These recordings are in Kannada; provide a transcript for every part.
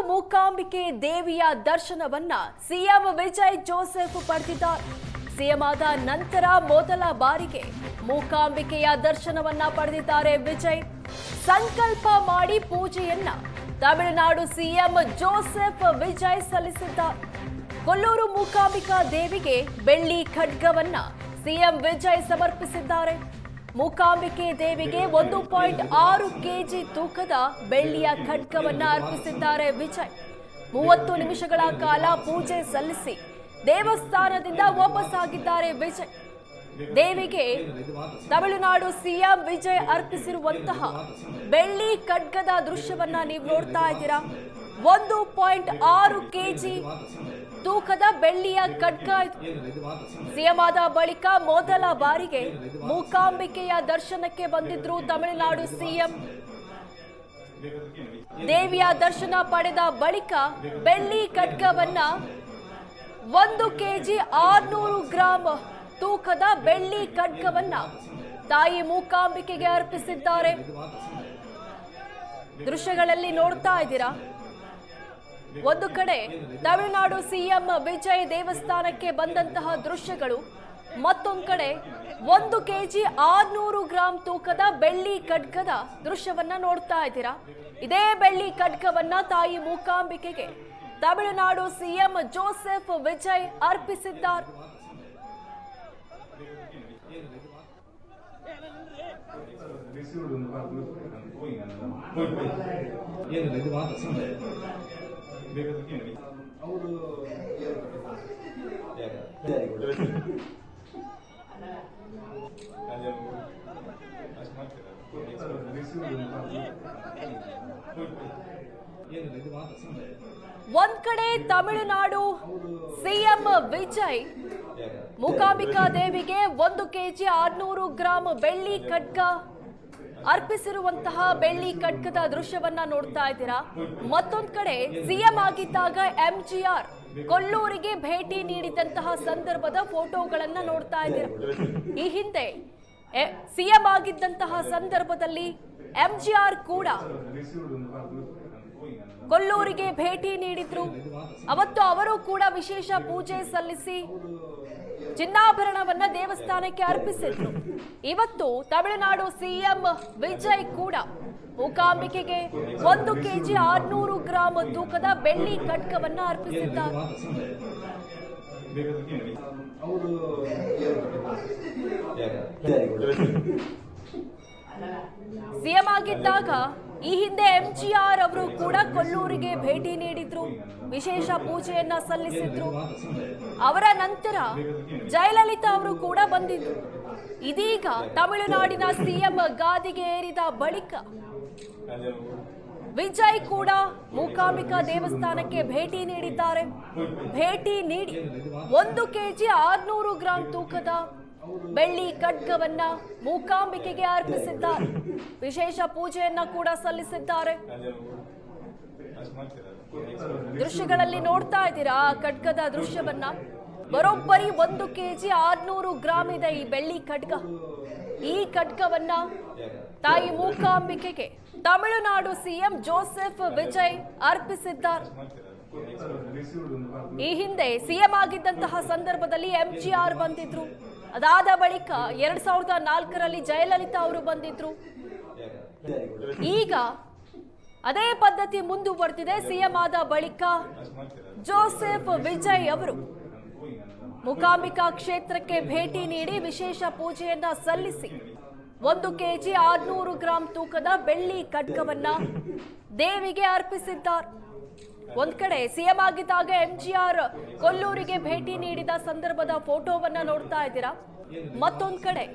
ಮೂಕಾಂಬಿಕೆ ದೇವಿಯ ದರ್ಶನವನ್ನ ಸಿಎಂ ವಿಜಯ್ ಜೋಸೆಫ್ ಪಡೆದಿದ್ದಾರೆ. ಸಿಎಂ ಆದ ನಂತರ ಮೊದಲ ಬಾರಿಗೆ ಮೂಕಾಂಬಿಕೆಯ ದರ್ಶನವನ್ನ ಪಡೆದಿದ್ದಾರೆ ವಿಜಯ್. ಸಂಕಲ್ಪ ಮಾಡಿ ಪೂಜೆಯನ್ನ ತಮಿಳುನಾಡು ಸಿಎಂ ಜೋಸೆಫ್ ವಿಜಯ್ ಸಲ್ಲಿಸಿದ್ದಾರೆ. ಕೊಲ್ಲೂರು ಮೂಕಾಂಬಿಕಾ ದೇವಿಗೆ ಬೆಳ್ಳಿ ಖಡ್ಗವನ್ನ ಸಿಎಂ ವಿಜಯ್ ಸಮರ್ಪಿಸಿದ್ದಾರೆ. ಮೂಕಾಂಬಿಕೆ ದೇವಿಗೆ 1.6 ಕೆಜಿ ತೂಕದ ಬೆಳ್ಳಿಯ ಖಡ್ಗವನ್ನ ಅರ್ಪಿಸಿದ್ದಾರೆ ವಿಜಯ್. 30 ನಿಮಿಷಗಳ ಕಾಲ ಪೂಜೆ ಸಲ್ಲಿಸಿ ದೇವಸ್ಥಾನದಿಂದ ವಾಪಸ್ಸಾಗಿದ್ದಾರೆ ವಿಜಯ್. ದೇವಿಗೆ ತಮಿಳುನಾಡು ಸಿಎಂ ವಿಜಯ್ ಅರ್ಪಿಸಿರುವಂತಹ ಬೆಳ್ಳಿ ಖಡ್ಗದ ದೃಶ್ಯವನ್ನ ನೀವು ನೋಡ್ತಾ ಇದ್ದೀರಾ. 1.6 ಕೆಜಿ ತೂಕದ ಬೆಳ್ಳಿಯ ಖಡ್ಗ ಇದು. ಸಿಎಂ ಆದ ಬಳಿಕ ಮೊದಲ ಬಾರಿಗೆ ಮೂಕಾಂಬಿಕೆಯ ದರ್ಶನಕ್ಕೆ ಬಂದಿದ್ರು ತಮಿಳುನಾಡು ಸಿಎಂ. ದೇವಿಯ ದರ್ಶನ ಪಡೆದ ಬಳಿಕ ಬೆಳ್ಳಿ ಖಡ್ಗವನ್ನ 1 ಕೆಜಿ 600 ಗ್ರಾಂ ತೂಕದ ಬೆಳ್ಳಿ ಖಡ್ಗವನ್ನ ತಾಯಿ ಮೂಕಾಂಬಿಕೆಗೆ ಅರ್ಪಿಸಿದ್ದಾರೆ. ದೃಶ್ಯಗಳಲ್ಲಿ ನೋಡ್ತಾ ಇದ್ದೀರಾ. ಒಂದು ಕಡೆ ತಮಿಳುನಾಡು ಸಿಎಂ ವಿಜಯ್ ದೇವಸ್ಥಾನಕ್ಕೆ ಬಂದಂತಹ ದೃಶ್ಯಗಳು, ಮತ್ತೊಂದು ಕಡೆ 1 ಕೆಜಿ 600 ಗ್ರಾಂ ತೂಕದ ಬೆಳ್ಳಿ ಖಡ್ಗದ ದೃಶ್ಯವನ್ನ ನೋಡ್ತಾ ಇದ್ದೀರಾ. ಇದೇ ಬೆಳ್ಳಿ ಖಡ್ಗವನ್ನ ತಾಯಿ ಮೂಕಾಂಬಿಕೆಗೆ ತಮಿಳುನಾಡು ಸಿಎಂ ಜೋಸೆಫ್ ವಿಜಯ್ ಅರ್ಪಿಸಿದ್ದಾರೆ. ಒಂದ್ ಕಡೆ ತಮಿಳುನಾಡು ಸಿಎಂ ವಿಜಯ್ ಮೂಕಾಂಬಿಕಾ ದೇವಿಗೆ 1 ಕೆಜಿ 600 ಗ್ರಾಂ ಬೆಳ್ಳಿ ಖಡ್ಗ ಅರ್ಪಿಸಿರುವಂತಹ ಬೆಳ್ಳಿ ಖಡ್ಗದ ದೃಶ್ಯವನ್ನ ನೋಡ್ತಾ ಇದ್ದೀರಾ. ಮತ್ತೊಂದ್ ಕಡೆ ಸಿಎಂ ಆಗಿದ್ದಾಗ ಎಂಜಿಆರ್ ಕೊಲ್ಲೂರಿಗೆ ಭೇಟಿ ನೀಡಿದಂತಹ ಸಂದರ್ಭದ ಫೋಟೋಗಳನ್ನ ನೋಡ್ತಾ ಇದ್ದೀರಾ. ಈ ಹಿಂದೆ ಸಿಎಂ ಆಗಿದ್ದಂತಹ ಸಂದರ್ಭದಲ್ಲಿ ಎಂಜಿಆರ್ ಕೂಡ ಕೊಲ್ಲೂರಿಗೆ ಭೇಟಿ ನೀಡಿದ್ರು. ಅವತ್ತು ಅವರು ಕೂಡ ವಿಶೇಷ ಪೂಜೆ ಸಲ್ಲಿಸಿ ಚಿನ್ನಾಭರಣವನ್ನ ದೇವಸ್ಥಾನಕ್ಕೆ ಅರ್ಪಿಸಿದ್ರು. ಇವತ್ತು ತಮಿಳುನಾಡು ಸಿಎಂ ವಿಜಯ್ ಕೂಡ ಮೂಕಾಂಬಿಕೆಗೆ 1 ಕೆಜಿ 600 ಗ್ರಾಂ ತೂಕದ ಬೆಳ್ಳಿ ಖಡ್ಗವನ್ನ ಅರ್ಪಿಸಿದ್ದಾರೆ. ಸಿಎಂ ಆಗಿದ್ದಾಗ ಈ ಹಿಂದೆ ಎಂಜಿಆರ್ ಅವರು ಕೂಡ ಕೊಲ್ಲೂರಿಗೆ ಭೇಟಿ ನೀಡಿದ್ರು, ವಿಶೇಷ ಪೂಜೆಯನ್ನ ಸಲ್ಲಿಸಿದ್ರು. ಅವರ ನಂತರ ಜಯಲಲಿತಾ ಅವರು ಕೂಡ ಬಂದಿದ್ರು. ಇದೀಗ ತಮಿಳುನಾಡಿನ ಸಿಎಂ ಗಾದಿಗೆ ಏರಿದ ಬಳಿಕ ವಿಜಯ್ ಕೂಡ ಮೂಕಾಂಬಿಕಾ ದೇವಸ್ಥಾನಕ್ಕೆ ಭೇಟಿ ನೀಡಿದ್ದಾರೆ. ಭೇಟಿ ನೀಡಿ 1 ಕೆಜಿ 600 ಗ್ರಾಂ ತೂಕದ ಬೆಳ್ಳಿ ಖಡ್ಗವನ್ನ ಮೂಕಾಂಬಿಕೆಗೆ ಅರ್ಪಿಸಿದ್ದಾರೆ. ವಿಶೇಷ ಪೂಜೆಯನ್ನ ಕೂಡ ಸಲ್ಲಿಸಿದ್ದಾರೆ. ದೃಶ್ಯಗಳಲ್ಲಿ ನೋಡ್ತಾ ಇದ್ದೀರಾ ಖಡ್ಗದ ದೃಶ್ಯವನ್ನ. ಬರೋಬ್ಬರಿ 1 ಕೆಜಿ 600 ಗ್ರಾಂ ಇದೆ ಈ ಬೆಳ್ಳಿ ಖಡ್ಗ. ಈ ಖಡ್ಗವನ್ನ ತಾಯಿ ಮೂಕಾಂಬಿಕೆಗೆ ತಮಿಳುನಾಡು ಸಿಎಂ ಜೋಸೆಫ್ ವಿಜಯ್ ಅರ್ಪಿಸಿದ್ದಾರೆ. ಈ ಹಿಂದೆ ಸಿಎಂ ಆಗಿದ್ದಂತಹ ಸಂದರ್ಭದಲ್ಲಿ ಎಂಜಿಆರ್ ಬಂದಿದ್ರು. ಅದಾದ ಬಳಿಕ 2004ರಲ್ಲಿ ಜಯಲಲಿತಾ ಅವರು ಬಂದಿದ್ರು. ಈಗ ಅದೇ ಪದ್ಧತಿ ಮುಂದುವರೆದಿದೆ. ಸಿಎಂ ಆದ ಬಳಿಕ ಜೋಸೆಫ್ ವಿಜಯ್ ಅವರು ಮೂಕಾಂಬಿಕಾ ಕ್ಷೇತ್ರಕ್ಕೆ ಭೇಟಿ ನೀಡಿ ವಿಶೇಷ ಪೂಜೆಯನ್ನ ಸಲ್ಲಿಸಿ 1 ಕೆಜಿ 600 ಗ್ರಾಂ ತೂಕದ ಬೆಳ್ಳಿ ಖಡ್ಗವನ್ನ ದೇವಿಗೆ ಅರ್ಪಿಸಿದ್ದಾರೆ. ಒಂದ್ ಕಡೆ ಸಿಎಂ ಆಗಿದ್ದಾಗ ಎಂಜಿಆರ್ ಕೊಲ್ಲೂರಿಗೆ ಭೇಟಿ ನೀಡಿದ ಸಂದರ್ಭದ ಫೋಟೋವನ್ನ ನೋಡ್ತಾ ಇದ್ದೀರಾ. ಮತ್ತೊಂದ್ ಕಡೆ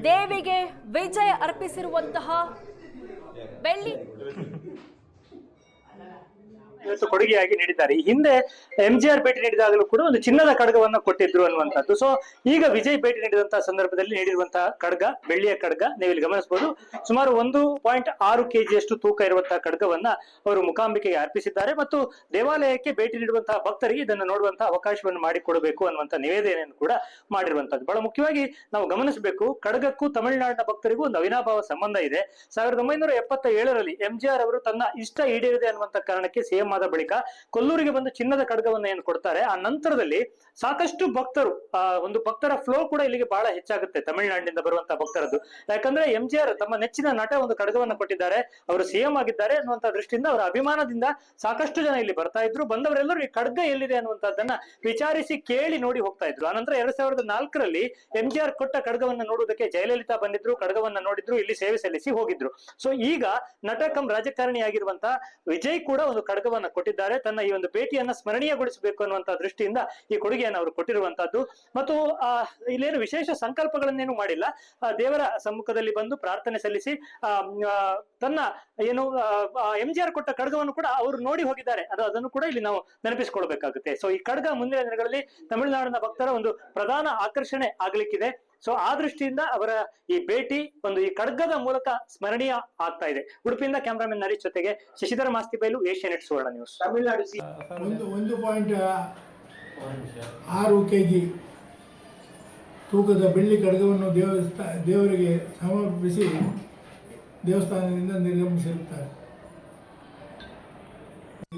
ದೇವಿಗೆ ವಿಜಯ್ ಅರ್ಪಿಸಿರುವಂತಹ ಬೆಳ್ಳಿ ಇವತ್ತು ಕೊಡುಗೆಯಾಗಿ ನೀಡಿದ್ದಾರೆ. ಈ ಹಿಂದೆ MJR ಭೇಟಿ ನೀಡಿದಾಗಲೂ ಕೂಡ ಒಂದು ಚಿನ್ನದ ಖಡ್ಗವನ್ನ ಕೊಟ್ಟಿದ್ರು ಅನ್ನುವಂಥದ್ದು. ಸೊ ಈಗ ವಿಜಯ್ ಭೇಟಿ ನೀಡಿದಂತಹ ಸಂದರ್ಭದಲ್ಲಿ ನೀಡಿರುವಂತಹ ಖಡ್ಗ, ಬೆಳ್ಳಿಯ ಖಡ್ಗ ನೀವು ಇಲ್ಲಿ ಗಮನಿಸಬಹುದು. ಸುಮಾರು 1.6 kg ತೂಕ ಇರುವಂತಹ ಖಡ್ಗವನ್ನ ಅವರು ಮೂಕಾಂಬಿಕೆಗೆ ಅರ್ಪಿಸಿದ್ದಾರೆ ಮತ್ತು ದೇವಾಲಯಕ್ಕೆ ಭೇಟಿ ನೀಡುವಂತಹ ಭಕ್ತರಿಗೆ ಇದನ್ನು ನೋಡುವಂತಹ ಅವಕಾಶವನ್ನು ಮಾಡಿಕೊಡಬೇಕು ಅನ್ನುವಂತ ನಿವೇದನೆಯನ್ನು ಕೂಡ ಮಾಡಿರುವಂತದ್ದು. ಬಹಳ ಮುಖ್ಯವಾಗಿ ನಾವು ಗಮನಿಸಬೇಕು, ಖಡ್ಗಕ್ಕೂ ತಮಿಳುನಾಡಿನ ಭಕ್ತರಿಗೂ ಒಂದು ಅವಿನಾಭಾವ ಸಂಬಂಧ ಇದೆ. 1977ರಲ್ಲಿ MJR ಅವರು ತನ್ನ ಇಷ್ಟ ಈಡೇರಿದೆ ಅನ್ನುವಂತ ಕಾರಣಕ್ಕೆ CM ಆದ ಬಳಿಕ ಕೊಲ್ಲೂರಿಗೆ ಬಂದು ಚಿನ್ನದ ಖಡ್ಗವನ್ನ ಏನು ಕೊಡ್ತಾರೆ, ಆ ನಂತರದಲ್ಲಿ ಸಾಕಷ್ಟು ಭಕ್ತರು ಒಂದು ಭಕ್ತರ ಫ್ಲೋ ಕೂಡ ಇಲ್ಲಿಗೆ ಬಹಳ ಹೆಚ್ಚಾಗುತ್ತೆ ತಮಿಳುನಾಡಿನಿಂದ ಬರುವಂತಹ ಭಕ್ತರದ್ದು. ಯಾಕಂದ್ರೆ MJR ತಮ್ಮ ನೆಚ್ಚಿನ ನಟ ಒಂದು ಖಡ್ಗವನ್ನ ಕೊಟ್ಟಿದ್ದಾರೆ, ಅವರು CM ಆಗಿದ್ದಾರೆ ಅನ್ನುವಂತ ದೃಷ್ಟಿಯಿಂದ ಅವರ ಅಭಿಮಾನದಿಂದ ಸಾಕಷ್ಟು ಜನ ಇಲ್ಲಿ ಬರ್ತಾ ಇದ್ರು. ಬಂದವರೆಲ್ಲರೂ ಈ ಖಡ್ಗ ಎಲ್ಲಿದೆ ಅನ್ನುವಂಥದ್ದನ್ನ ವಿಚಾರಿಸಿ ಕೇಳಿ ನೋಡಿ ಹೋಗ್ತಾ ಇದ್ರು. ಆನಂತರ 2004ರಲ್ಲಿ MJR ಕೊಟ್ಟ ಖಡ್ಗವನ್ನ ನೋಡುವುದಕ್ಕೆ ಜಯಲಲಿತಾ ಬಂದಿದ್ರು, ಖಡ್ಗವನ್ನ ನೋಡಿದ್ರು, ಇಲ್ಲಿ ಸೇವೆ ಸಲ್ಲಿಸಿ ಹೋಗಿದ್ರು. ಸೊ ಈಗ ನಟ ಕಂ ರಾಜಕಾರಣಿಯಾಗಿರುವಂತಹ ವಿಜಯ್ ಕೂಡ ಒಂದು ಖಡ್ಗವನ್ನ ಕೊಟ್ಟಿದ್ದಾರೆ. ತನ್ನ ಈ ಒಂದು ಭೇಟಿಯನ್ನ ಸ್ಮರಣೀಯಗೊಳಿಸಬೇಕು ಅನ್ನುವಂತಹ ದೃಷ್ಟಿಯಿಂದ ಈ ಕೊಡುಗೆಯನ್ನು ಅವರು ಕೊಟ್ಟಿರುವಂತಹದ್ದು. ಮತ್ತು ಇಲ್ಲೇನು ವಿಶೇಷ ಸಂಕಲ್ಪಗಳನ್ನೇನು ಮಾಡಿಲ್ಲ, ದೇವರ ಸಮ್ಮುಖದಲ್ಲಿ ಬಂದು ಪ್ರಾರ್ಥನೆ ಸಲ್ಲಿಸಿ ತನ್ನ ಏನು MJR ಕೊಟ್ಟ ಖಡ್ಗವನ್ನು ಕೂಡ ಅವರು ನೋಡಿ ಹೋಗಿದ್ದಾರೆ. ಅದನ್ನು ಕೂಡ ಇಲ್ಲಿ ನಾವು ನೆನಪಿಸಿಕೊಳ್ಬೇಕಾಗುತ್ತೆ. ಸೊ ಈ ಖಡ್ಗ ಮುಂದಿನ ದಿನಗಳಲ್ಲಿ ತಮಿಳುನಾಡಿನ ಭಕ್ತರ ಒಂದು ಪ್ರಧಾನ ಆಕರ್ಷಣೆ ಆಗ್ಲಿಕ್ಕಿದೆ. ಸೊ ಆ ದೃಷ್ಟಿಯಿಂದ ಅವರ ಈ ಭೇಟಿ ಒಂದು ಈ ಖಡ್ಗದ ಮೂಲಕ ಸ್ಮರಣೀಯ ಆಗ್ತಾ ಇದೆ. ಉಡುಪಿಯಿಂದ ಕ್ಯಾಮರಾಮನ್ ನರೇಶ್ ಜೊತೆಗೆ ಶಶಿಧರ ಮಾಸ್ತಿಬೈಲು, ಏಷ್ಯಾನೆಟ್ ಸುವರ್ಣ ನ್ಯೂಸ್. ತಮಿಳುನಾಡು 1.6 kg ತೂಕದ ಬೆಳ್ಳಿ ಖಡ್ಗವನ್ನು ದೇವರಿಗೆ ಸಮರ್ಪಿಸಿ ದೇವಸ್ಥಾನದಿಂದ ನಿರ್ಗಮಿಸಿರುತ್ತಾರೆ.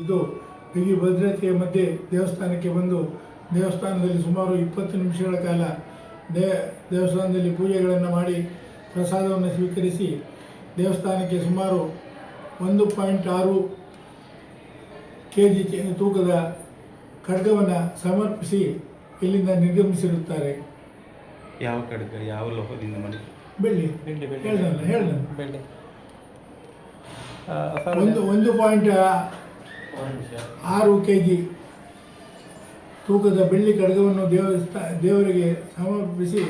ಇದು ಬಿಗಿ ಭದ್ರತೆಯ ಮಧ್ಯೆ ದೇವಸ್ಥಾನಕ್ಕೆ ಬಂದು ದೇವಸ್ಥಾನದಲ್ಲಿ ಸುಮಾರು 20 ನಿಮಿಷಗಳ ಕಾಲ ದೇವಸ್ಥಾನದಲ್ಲಿ ಪೂಜೆಗಳನ್ನು ಮಾಡಿ ಪ್ರಸಾದವನ್ನು ಸ್ವೀಕರಿಸಿ ದೇವಸ್ಥಾನಕ್ಕೆ ಸುಮಾರು 1.6 kg ತೂಕದ ಖಡ್ಗವನ್ನು ಸಮರ್ಪಿಸಿ ಇಲ್ಲಿಂದ ನಿರ್ಗಮಿಸಿರುತ್ತಾರೆ. ಯಾವ ಖಡ್ಗ, ಯಾವ ಲೋಹದಿಂದ ಮಾಡಿ? ಬೆಳ್ಳಿ. ಹೇಳ್ದ 1.6 kg ತೂಕದ ಬೆಳ್ಳಿ ಖಡ್ಗವನ್ನು ದೇವರಿಗೆ ಸಮರ್ಪಿಸಿ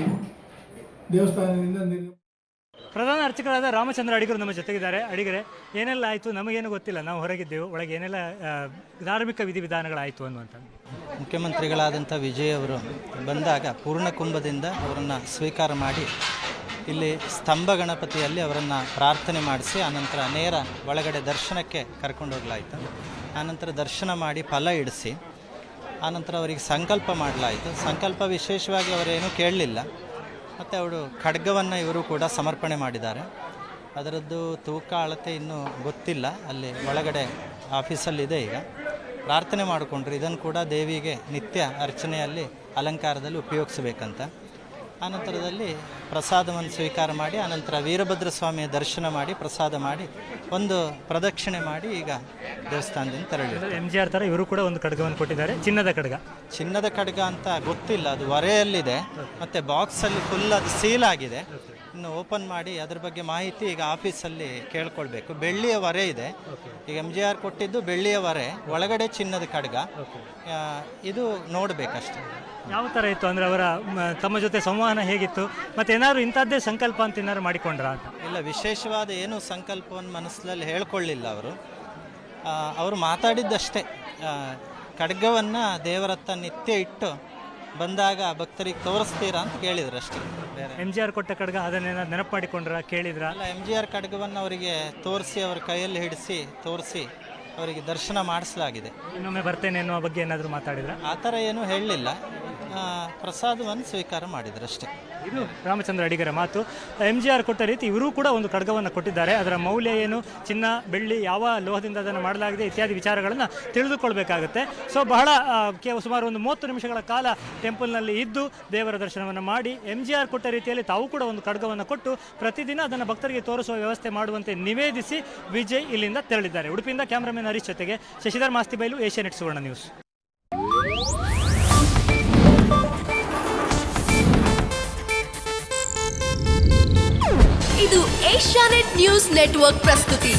ದೇವಸ್ಥಾನದಿಂದ ಪ್ರಧಾನ ಅರ್ಚಕರಾದ ರಾಮಚಂದ್ರ ಅಡಿಗರು ನಮ್ಮ ಜೊತೆಗಿದ್ದಾರೆ. ಅಡಿಗರೆ, ಏನೆಲ್ಲ ಆಯಿತು ನಮಗೇನು ಗೊತ್ತಿಲ್ಲ, ನಾವು ಹೊರಗಿದ್ದೆವು, ಒಳಗೆ ಏನೆಲ್ಲ ಧಾರ್ಮಿಕ ವಿಧಿವಿಧಾನಗಳಾಯಿತು ಅನ್ನುವಂಥ. ಮುಖ್ಯಮಂತ್ರಿಗಳಾದಂಥ ವಿಜಯ್ ಅವರು ಬಂದಾಗ ಪೂರ್ಣ ಕುಂಭದಿಂದ ಅವರನ್ನು ಸ್ವೀಕಾರ ಮಾಡಿ ಇಲ್ಲಿ ಸ್ತಂಭ ಗಣಪತಿಯಲ್ಲಿ ಅವರನ್ನು ಪ್ರಾರ್ಥನೆ ಮಾಡಿಸಿ ಆನಂತರ ನೇರ ಒಳಗಡೆ ದರ್ಶನಕ್ಕೆ ಕರ್ಕೊಂಡು ಹೋಗಲಾಯಿತು. ಆನಂತರ ದರ್ಶನ ಮಾಡಿ ಫಲ ಇಡಿಸಿ ಆನಂತರ ಅವರಿಗೆ ಸಂಕಲ್ಪ ಮಾಡಲಾಯಿತು. ಸಂಕಲ್ಪ ವಿಶೇಷವಾಗಿ ಅವರೇನೂ ಕೇಳಲಿಲ್ಲ. ಮತ್ತು ಅವರು ಖಡ್ಗವನ್ನು ಇವರು ಕೂಡ ಸಮರ್ಪಣೆ ಮಾಡಿದ್ದಾರೆ. ಅದರದ್ದು ತೂಕ ಅಳತೆ ಇನ್ನೂ ಗೊತ್ತಿಲ್ಲ, ಅಲ್ಲಿ ಒಳಗಡೆ ಆಫೀಸಲ್ಲಿದೆ. ಈಗ ಪ್ರಾರ್ಥನೆ ಮಾಡಿಕೊಂಡ್ರು ಇದನ್ನು ಕೂಡ ದೇವಿಗೆ ನಿತ್ಯ ಅರ್ಚನೆಯಲ್ಲಿ ಅಲಂಕಾರದಲ್ಲಿ ಉಪಯೋಗಿಸಬೇಕಂತ. ಆನಂತರದಲ್ಲಿ ಪ್ರಸಾದವನ್ನು ಸ್ವೀಕಾರ ಮಾಡಿ ಆನಂತರ ವೀರಭದ್ರ ಸ್ವಾಮಿಯ ದರ್ಶನ ಮಾಡಿ ಪ್ರಸಾದ ಮಾಡಿ ಒಂದು ಪ್ರದಕ್ಷಿಣೆ ಮಾಡಿ ಈಗ ದೇವಸ್ಥಾನದಿಂದ ತೆರಳಿದ್ದಾರೆ. MJR ಥರ ಇವರು ಕೂಡ ಒಂದು ಖಡ್ಗವನ್ನು ಕೊಟ್ಟಿದ್ದಾರೆ, ಚಿನ್ನದ ಖಡ್ಗ. ಚಿನ್ನದ ಖಡ್ಗ ಅಂತ ಗೊತ್ತಿಲ್ಲ, ಅದು ಹೊರೆಯಲ್ಲಿದೆ ಮತ್ತು ಬಾಕ್ಸಲ್ಲಿ ಫುಲ್ ಅದು ಸೀಲ್ ಆಗಿದೆ. ಇನ್ನು ಓಪನ್ ಮಾಡಿ ಅದ್ರ ಬಗ್ಗೆ ಮಾಹಿತಿ ಈಗ ಆಫೀಸಲ್ಲಿ ಕೇಳ್ಕೊಳ್ಬೇಕು. ಬೆಳ್ಳಿಯ ಹೊರೆ ಇದೆ, ಈಗ MJR ಕೊಟ್ಟಿದ್ದು ಬೆಳ್ಳಿಯ ಹೊರೆ, ಒಳಗಡೆ ಚಿನ್ನದ ಖಡ್ಗ. ಇದು ನೋಡಬೇಕಷ್ಟೆ ಯಾವ ಥರ ಇತ್ತು ಅಂದರೆ ಅವರ ತಮ್ಮ ಜೊತೆ ಸಂವಹನ ಹೇಗಿತ್ತು, ಮತ್ತು ಏನಾದ್ರು ಇಂಥದ್ದೇ ಸಂಕಲ್ಪ ಅಂತ ಏನಾದ್ರು ಮಾಡಿಕೊಂಡ್ರ ಅಂತ? ಇಲ್ಲ, ವಿಶೇಷವಾದ ಏನು ಸಂಕಲ್ಪವನ್ನು ಮನಸ್ಸಲ್ಲಿ ಹೇಳ್ಕೊಳ್ಳಿಲ್ಲ ಅವರು ಮಾತಾಡಿದ್ದಷ್ಟೇ. ಖಡ್ಗವನ್ನು ದೇವರತ್ತ ನಿತ್ಯ ಇಟ್ಟು ಬಂದಾಗ ಭಕ್ತರಿಗೆ ತೋರಿಸ್ತೀರಾ ಅಂತ ಕೇಳಿದ್ರು ಅಷ್ಟೇ. ಬೇರೆ MJR ಕೊಟ್ಟ ಖಡ್ಗ ಅದನ್ನೇನ ನೆನಪು ಮಾಡಿಕೊಂಡ್ರ, ಕೇಳಿದ್ರ? ಅಲ್ಲ, MJR ಖಡ್ಗವನ್ನು ಅವರಿಗೆ ತೋರಿಸಿ ಅವ್ರ ಕೈಯಲ್ಲಿ ಹಿಡಿಸಿ ತೋರಿಸಿ ಅವರಿಗೆ ದರ್ಶನ ಮಾಡಿಸಲಾಗಿದೆ. ಇನ್ನೊಮ್ಮೆ ಬರ್ತೇನೆ ಅನ್ನುವ ಬಗ್ಗೆ ಏನಾದರೂ ಮಾತಾಡಿದ್ರ? ಆ ಥರ ಏನೂ ಹೇಳಲಿಲ್ಲ, ಪ್ರಸಾದವನ್ನು ಸ್ವೀಕಾರ ಮಾಡಿದ್ರು ಅಷ್ಟೇ. ಇದು ರಾಮಚಂದ್ರ ಅಡಿಗರ ಮಾತು. MJR ಕೊಟ್ಟ ರೀತಿ ಇವರು ಕೂಡ ಒಂದು ಖಡ್ಗವನ್ನು ಕೊಟ್ಟಿದ್ದಾರೆ. ಅದರ ಮೌಲ್ಯ ಏನು, ಚಿನ್ನ ಬೆಳ್ಳಿ ಯಾವ ಲೋಹದಿಂದ ಅದನ್ನು ಮಾಡಲಾಗಿದೆ ಇತ್ಯಾದಿ ವಿಚಾರಗಳನ್ನು ತಿಳಿದುಕೊಳ್ಬೇಕಾಗುತ್ತೆ. ಸೊ ಬಹಳ ಸುಮಾರು ಒಂದು 30 ನಿಮಿಷಗಳ ಕಾಲ ಟೆಂಪಲ್ನಲ್ಲಿ ಇದ್ದು ದೇವರ ದರ್ಶನವನ್ನು ಮಾಡಿ MJR ಕೊಟ್ಟ ರೀತಿಯಲ್ಲಿ ತಾವು ಕೂಡ ಒಂದು ಖಡ್ಗವನ್ನು ಕೊಟ್ಟು ಪ್ರತಿದಿನ ಅದನ್ನು ಭಕ್ತರಿಗೆ ತೋರಿಸುವ ವ್ಯವಸ್ಥೆ ಮಾಡುವಂತೆ ನಿವೇದಿಸಿ ವಿಜಯ್ ಇಲ್ಲಿಂದ ತೆರಳಿದ್ದಾರೆ. ಉಡುಪಿಯಿಂದ ಕ್ಯಾಮರಾಮನ್ ಹರೀಶ್ ಜೊತೆಗೆ ಶಶಿಧರ್ ಮಾಸ್ತಿಬೈಲು, ಏಷ್ಯಾನೆಟ್ ಸುವರ್ಣ ನ್ಯೂಸ್. ಇದು ಏಷ್ಯಾನೆಟ್ ನ್ಯೂಸ್ ನೆಟ್ವರ್ಕ್ ಪ್ರಸ್ತುತಿ.